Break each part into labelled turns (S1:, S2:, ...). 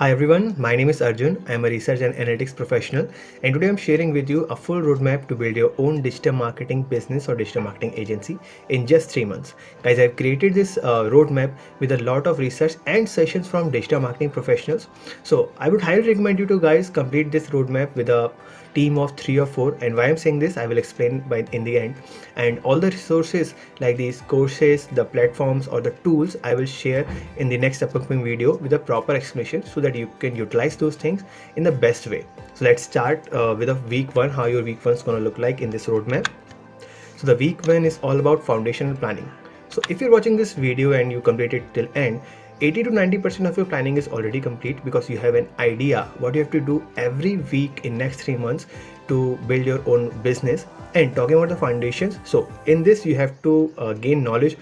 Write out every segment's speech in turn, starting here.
S1: Hi everyone, my name is Arjun. I am a research and analytics professional, and today I'm sharing with you a full roadmap to build your own digital marketing business or digital marketing agency in just 3 months. Guys, I've created this roadmap with a lot of research and sessions from digital marketing professionals. So I would highly recommend you to guys complete this roadmap with a team of 3 or 4. And why I'm saying this, I will explain by in the end. And all the resources like these courses, the platforms or the tools I will share in the next upcoming video with a proper explanation so that you can utilize those things in the best way. So let's start with a week one, how your week one is going to look like in this roadmap. So the week one is all about foundational planning. So if you're watching this video and you complete it till end, 80 to 90% of your planning is already complete because you have an idea what you have to do every week in next 3 months to build your own business. And talking about the foundations, so in this you have to gain knowledge,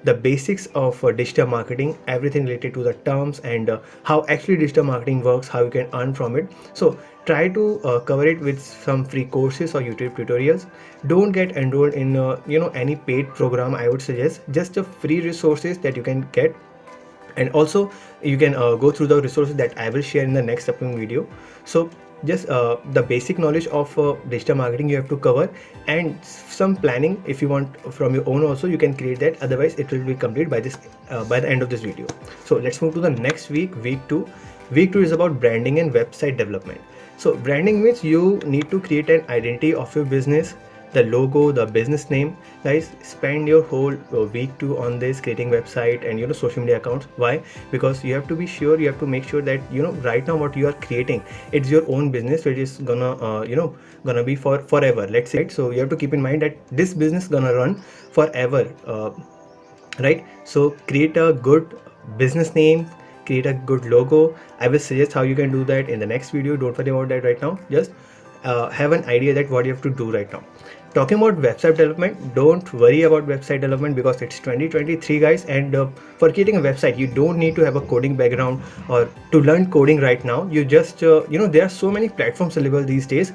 S1: the basics of digital marketing, everything related to the terms and how actually digital marketing works, how you can earn from it. So try to cover it with some free courses or YouTube tutorials. Don't get enrolled in any paid program. I would suggest just the free resources that you can get, and also you can go through the resources that I will share in the next upcoming video. So just the basic knowledge of digital marketing you have to cover, and some planning if you want from your own also you can create that, otherwise it will be complete by this by the end of this video. So let's move to the next week two. Week two is about branding and website development. So branding means you need to create an identity of your business, the logo, the business name. Guys, spend your whole week two on this, creating website and social media accounts. Why? Because you have to be sure, you have to make sure that right now what you are creating, it's your own business which is gonna be for forever, let's say. So you have to keep in mind that this business gonna run forever, right? So create a good business name, create a good logo. I will suggest how you can do that in the next video. Don't worry about that right now. Just have an idea that what you have to do right now. Talking about website development, don't worry about website development because it's 2023, guys, and for creating a website you don't need to have a coding background or to learn coding right now. You just there are so many platforms available these days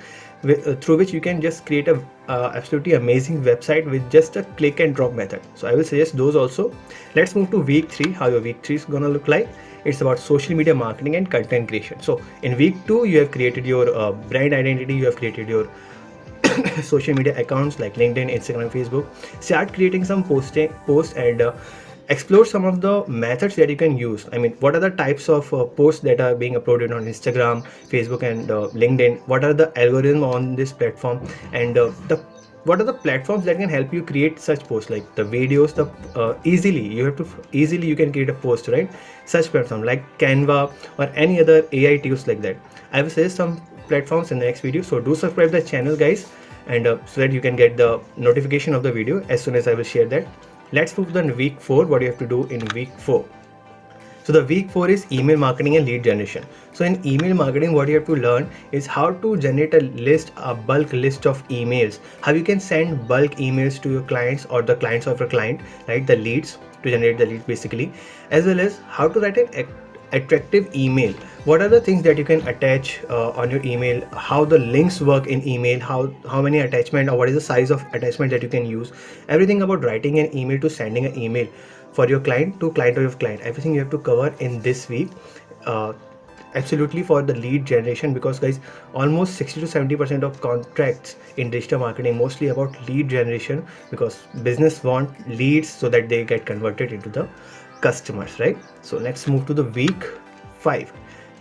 S1: through which you can just create a absolutely amazing website with just a click and drop method. So I will suggest those also. Let's move to week three, how your week three is gonna look like. It's about social media marketing and content creation. So in week two you have created your brand identity, you have created your social media accounts like LinkedIn, Instagram, Facebook. Start creating some posts and explore some of the methods that you can use. I mean, what are the types of posts that are being uploaded on Instagram, Facebook and LinkedIn? What are the algorithms on this platform, and the what are the platforms that can help you create such posts, like the videos, the easily you can create a post, right? Such platform like Canva or any other AI tools like that. I will say some platforms in the next video, so do subscribe the channel, guys, and so that you can get the notification of the video as soon as I will share that. Let's move to the week four, what you have to do in week four. So the week four is email marketing and lead generation. So in email marketing, what you have to learn is how to generate a bulk list of emails, how you can send bulk emails to your clients or the clients of your client, right? The leads, to generate the leads basically, as well as how to write an attractive email. What are the things that you can attach on your email, how the links work in email, how many attachment or what is the size of attachment that you can use, everything about writing an email to sending an email for your client to client of your client. Everything you have to cover in this week, uh, absolutely, for the lead generation, because guys, almost 60 to 70% of contracts in digital marketing mostly about lead generation, because business want leads so that they get converted into the customers, right? So let's move to the week five.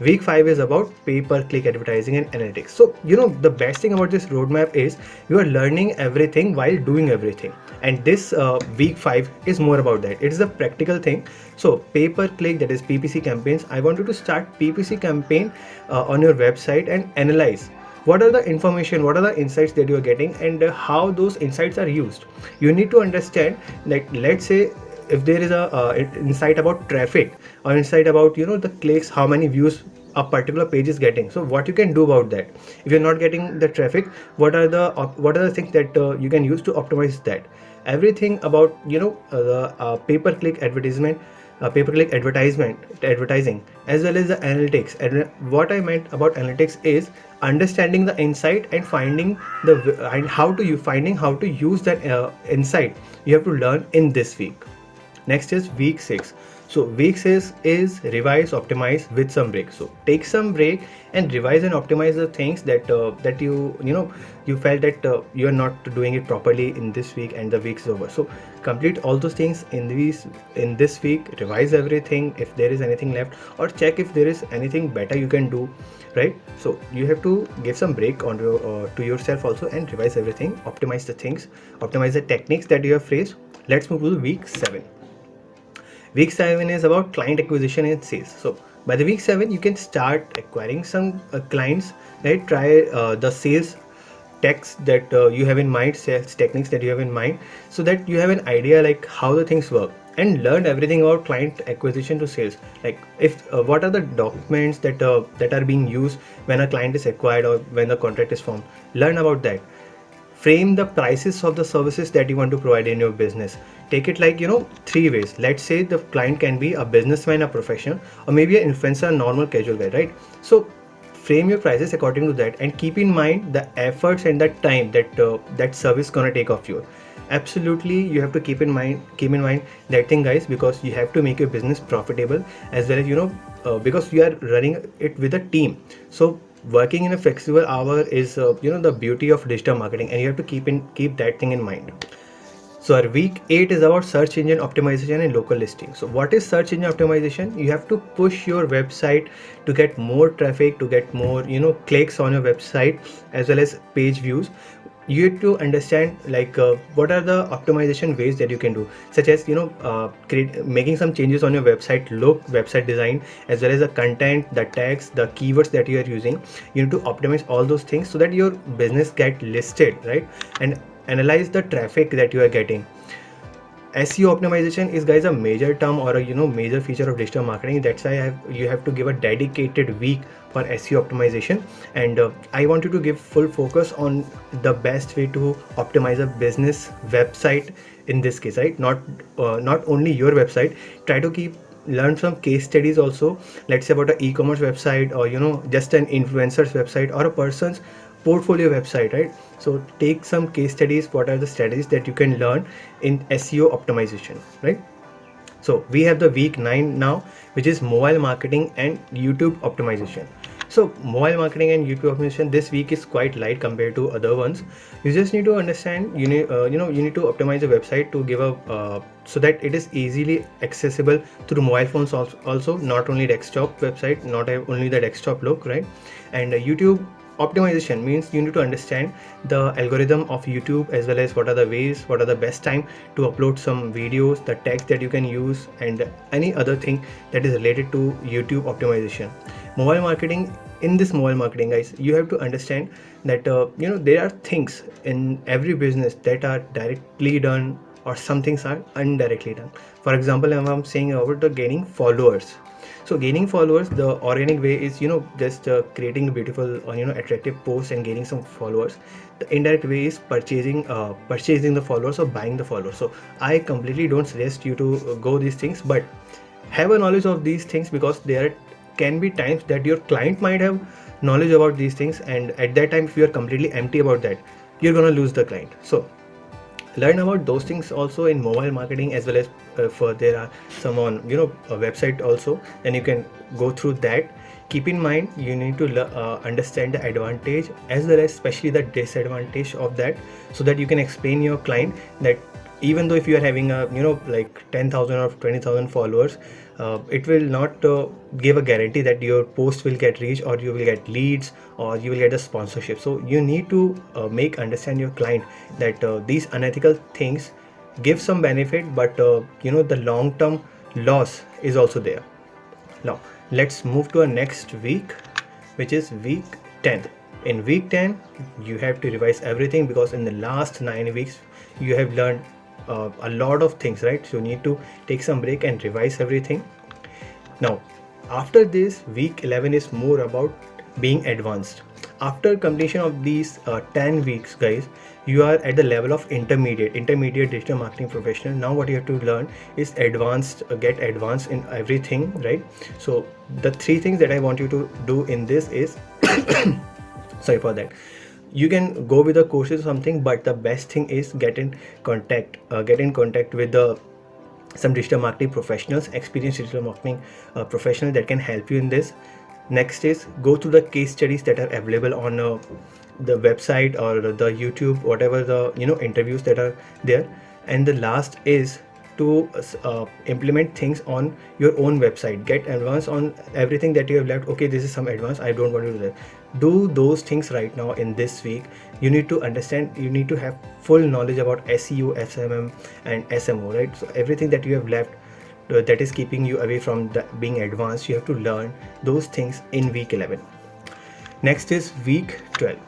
S1: Week five is about pay-per-click advertising and analytics. So the best thing about this roadmap is you are learning everything while doing everything, and this week five is more about that. It is a practical thing. So pay-per-click, that is PPC campaigns. I want you to start PPC campaign on your website and analyze what are the information, what are the insights that you are getting, and how those insights are used. You need to understand, like, let's say if there is a insight about traffic or insight about the clicks, how many views a particular page is getting. So what you can do about that, if you're not getting the traffic, what are the things that you can use to optimize that. Everything about the pay-per-click advertisement, pay-per-click advertising, as well as the analytics. And what I meant about analytics is understanding the insight and finding how to use that insight. You have to learn in this week. Next is week six. So week is revise, optimize with some break. So take some break and revise and optimize the things that you felt that you are not doing it properly in this week and the week is over. So complete all those things in this week, revise everything if there is anything left, or check if there is anything better you can do, right? So you have to give some break on your to yourself also and revise everything, optimize the things, optimize the techniques that you have phrased. Let's move to the week 7. Week 7 is about client acquisition and sales. So by the week 7 you can start acquiring some clients, right? Try the sales techs that you have in mind, sales techniques that you have in mind, so that you have an idea like how the things work, and learn everything about client acquisition to sales. Like if what are the documents that are being used when a client is acquired or when the contract is formed. Learn about that. Frame the prices of the services that you want to provide in your business. Take it like, 3 ways. Let's say the client can be a businessman, a professional, or maybe an influencer, a normal casual guy, right? So frame your prices according to that, and keep in mind the efforts and the time that service gonna take of you. Absolutely, you have to keep in mind that thing, guys, because you have to make your business profitable, as well as because you are running it with a team. So working in a flexible hour is the beauty of digital marketing, and you have to keep that thing in mind. So our week 8 is about search engine optimization and local listing. So what is search engine optimization? You have to push your website to get more traffic, to get more clicks on your website, as well as page views. You have to understand like what are the optimization ways that you can do, such as making some changes on your website look, website design, as well as the content, the tags, the keywords that you are using. You need to optimize all those things so that your business get listed, right? And analyze the traffic that you are getting. SEO optimization is, guys, a major term or a major feature of digital marketing. That's why you have to give a dedicated week for SEO optimization, and I want you to give full focus on the best way to optimize a business website in this case, right? Not only your website. Try to learn some case studies also. Let's say about an e-commerce website, or just an influencer's website, or a person's portfolio website, right? So take some case studies. What are the strategies that you can learn in SEO optimization, right? So we have the week 9 now, which is mobile marketing and YouTube optimization. So mobile marketing and YouTube optimization this week is quite light compared to other ones. You just need to understand, you need to optimize the website to give a so that it is easily accessible through mobile phones also, not only desktop website, not only the desktop look, right? And YouTube optimization means you need to understand the algorithm of YouTube, as well as what are the ways, what are the best time to upload some videos, the text that you can use, and any other thing that is related to YouTube optimization. Mobile marketing. In this mobile marketing, guys, you have to understand that there are things in every business that are directly done, or some things are indirectly done. For example, if I'm saying about the gaining followers. So gaining followers, the organic way is just creating a beautiful attractive post and gaining some followers. The indirect way is purchasing the followers or buying the followers. So I completely don't suggest you to go these things, but have a knowledge of these things, because there can be times that your client might have knowledge about these things, and at that time if you are completely empty about that, you're gonna lose the client. So learn about those things also in mobile marketing, as well as for there are some on a website also, and you can go through that. Keep in mind, you need to understand the advantage as well as especially the disadvantage of that, so that you can explain your client that even though if you are having a like 10,000 or 20,000 followers, it will not give a guarantee that your post will get reach, or you will get leads, or you will get a sponsorship. So you need to understand your client that these unethical things give some benefit, but the long term loss is also there. Now let's move to our next week, which is week 10. In week 10 you have to revise everything, because in the last 9 weeks you have learned a lot of things, right? So you need to take some break and revise everything. Now after this, week 11 is more about being advanced. After completion of these 10 weeks, guys, you are at the level of intermediate digital marketing professional. Now what you have to learn is advanced, get advanced in everything, right? So the 3 things that I want you to do in this is sorry for that. You can go with the courses or something, but the best thing is get in contact with the some digital marketing professionals, experienced digital marketing professionals that can help you in this. Next is go through the case studies that are available on the website or the YouTube, whatever the interviews that are there. And the last is to implement things on your own website. Get advanced on everything that you have left. Okay, this is some advanced, I don't want to do that. Do those things right now in this week. You need to understand, you need to have full knowledge about SEO, SMM and SMO, right? So everything that you have left that is keeping you away from being advanced, you have to learn those things in week 11. Next is week 12.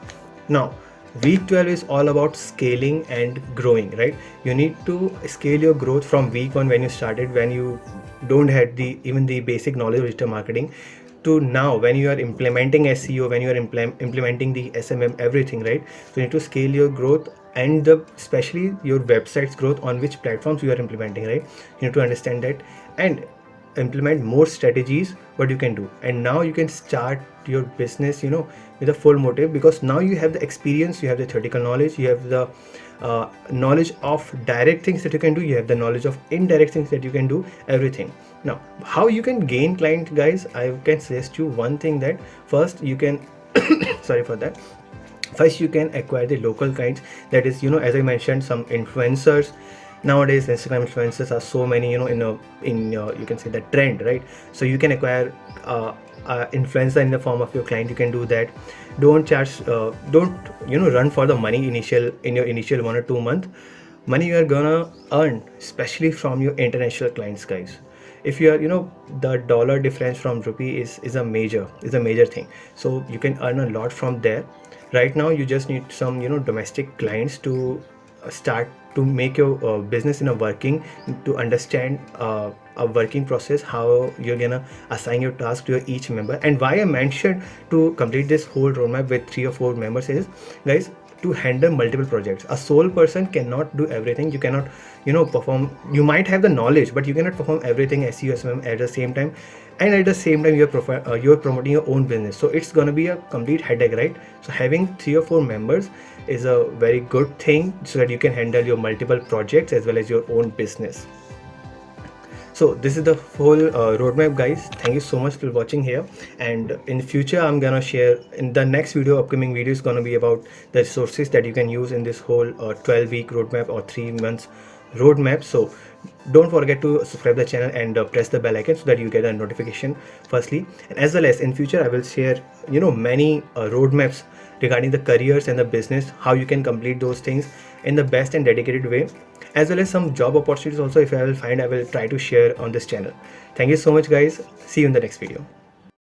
S1: Now week 12 is all about scaling and growing, right? You need to scale your growth from week 1 when you started, when you don't had even the basic knowledge of digital marketing, to now when you are implementing SEO, when you are implementing the SMM, everything, right? So you need to scale your growth and especially your website's growth, on which platforms you are implementing, right? You need to understand that and implement more strategies what you can do. And now you can start your business with a full motive, because now you have the experience, you have the theoretical knowledge, you have the knowledge of direct things that you can do, you have the knowledge of indirect things that you can do, everything. Now how you can gain clients, guys, I can suggest you one thing, that first you can sorry for that. First you can acquire the local clients, that is as I mentioned, some influencers. Nowadays Instagram influencers are so many, in you can say the trend, right? So you can acquire influencer in the form of your client. You can do that. Don't charge don't run for the money in your initial 1 or 2 month. Money you are gonna earn especially from your international clients, guys. If you are the dollar difference from rupee is a major thing, so you can earn a lot from there. Right now you just need some domestic clients to start to make your business in a working, to understand a working process, how you're gonna assign your task to your each member. And why I mentioned to complete this whole roadmap with 3 or 4 members is, guys, to handle multiple projects. A sole person cannot do everything. You cannot perform, you might have the knowledge, but you cannot perform everything SEO, SMM at the same time. And at the same time you're promoting your own business, so it's going to be a complete headache, right? So having 3 or 4 members is a very good thing, so that you can handle your multiple projects as well as your own business. So this is the whole roadmap, guys. Thank you so much for watching here, and in future I'm gonna share in the next video, upcoming video is gonna be about the resources that you can use in this whole 12-week roadmap or 3 months roadmap. So don't forget to subscribe the channel and press the bell icon so that you get a notification firstly. And as well as in future I will share many roadmaps regarding the careers and the business, how you can complete those things in the best and dedicated way, as well as some job opportunities also. If I will find, I will try to share on this channel. Thank you so much, guys. See you in the next video.